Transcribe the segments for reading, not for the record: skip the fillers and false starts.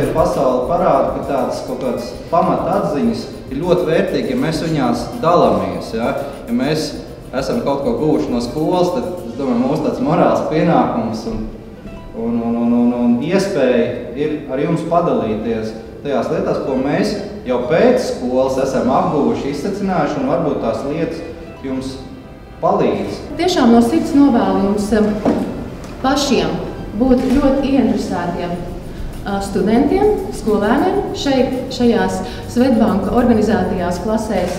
tie pasauli parāda, ka tādas kaut kādas pamata atziņas ir ļoti vērtīgi, ja mēs viņās dalāmies. Ja mēs esam kaut ko guvuši no skolas, tad, es domāju, mūsu tāds morāls pienākums un iespēja ir ar jums padalīties tajās lietās, ko mēs jau pēc skolas esam apguvuši, izsacinājuši, un varbūt tās lietas jums palīdz. Tiešām no sirds novēlu jums pašiem būt ļoti ieinteresētiem studentiem, skolēniem šajās Svetbanka organizētajās klasēs.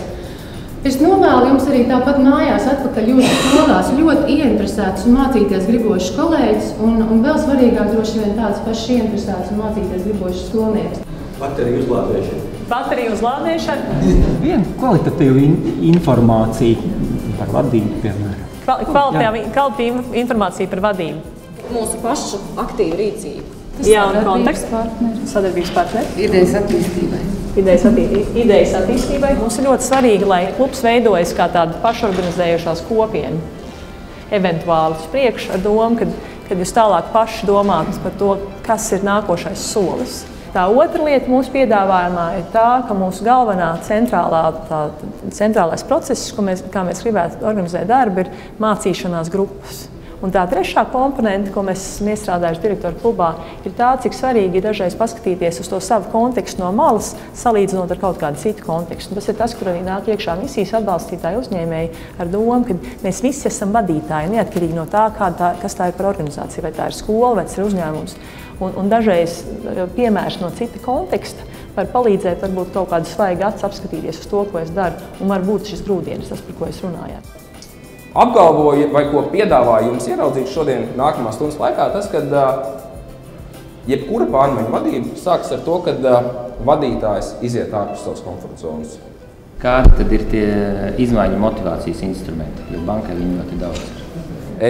Es novēlu jums arī tāpat mājās atpakaļ jūsu skolās ļoti ieinteresētus un mācīties gribošus kolēģus un vēl svarīgāk droši vien tāds pašs ieinteresēts un mācīties gribošus skolniekus. Bateriju uzlādēšana. Bateriju uzlādēšana. Viena kvalitatīva informācija par vadību, piemēram. Kvalitatīva informācija par vadību. Mūsu pašu aktīvu rīcību. Jā, un konteksts. Sadarbības partneri. Idejas attīstībai. Idejas attīstībai. Mums ir ļoti svarīgi, lai klubs veidojas kā tāda pašorganizējušās kopiena. Eventuāli uz priekšu ar domu, kad jūs tālāk paši domājat par to, kas ir nākošais solis. Tā otra lieta mūsu piedāvājumā ir tā, ka mūsu galvenā centrālais process, kā mēs gribētu organizēt darbu, ir mācīšanās grupas. Un tā trešā komponente, ko mēs esam iestrādājuši direktoru klubā, ir tā, cik svarīgi ir dažreiz paskatīties uz to savu kontekstu no malas, salīdzinot ar kaut kādu citu kontekstu. Tas ir tas, kur arī nāk iekšā misijas atbalstītāji uzņēmēji ar domu, ka mēs visi esam vadītāji, neatkarīgi no tā, kas tā ir par organizāciju, vai tā ir skola, vai tas ir uzņēmums. Un dažreiz piemērs no cita konteksta var palīdzēt varbūt kaut kādu svaigu acu apskatīties uz to, ko es daru, un varbūt šis grūdienis, tas, par ko es runāju. Apgalvoju, vai ko piedāvāju jums ieraudzīt šodien nākamās stundas laikā, tas, kad jebkura pārmaiņu vadība sāks ar to, kad vadītājs iziet ārpus savas komforta zonas. Kādi tad ir tie izmaiņu motivācijas instrumenti, jo bankai viņi ļoti daudz ir?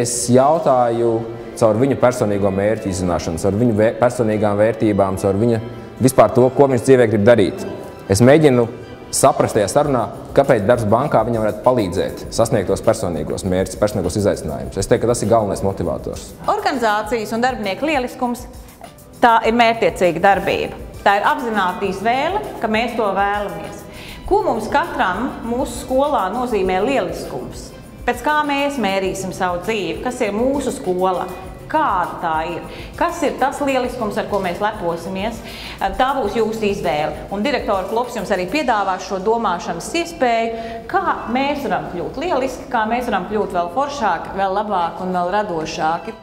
Es jautāju caur viņu personīgo mērķu izzināšanu, caur viņu personīgām vērtībām, caur viņa vispār to, ko viņš dzīvē grib darīt. Es mēģinu saprast tajā sarunā, kāpēc darbs bankā viņam varētu palīdzēt sasniegt tos personīgos mērķus, personīgos izaicinājumus. Es teiktu, ka tas ir galvenais motivators. Organizācijas un darbinieku lieliskums – tā ir mērķtiecīga darbība. Tā ir apzināta izvēle, ka mēs to vēlamies. Ko mums katram mūsu skolā nozīmē lieliskums? Pēc kā mēs mērīsim savu dzīvi? Kas ir mūsu skola? Kāda tā ir? Kas ir tas lieliskums, ar ko mēs leposimies? Tā būs jūsu izvēle. Un direktora klubs jums arī piedāvās šo domāšanas iespēju, kā mēs varam kļūt lieliski, kā mēs varam kļūt vēl foršāki, vēl labāki un vēl radošāki.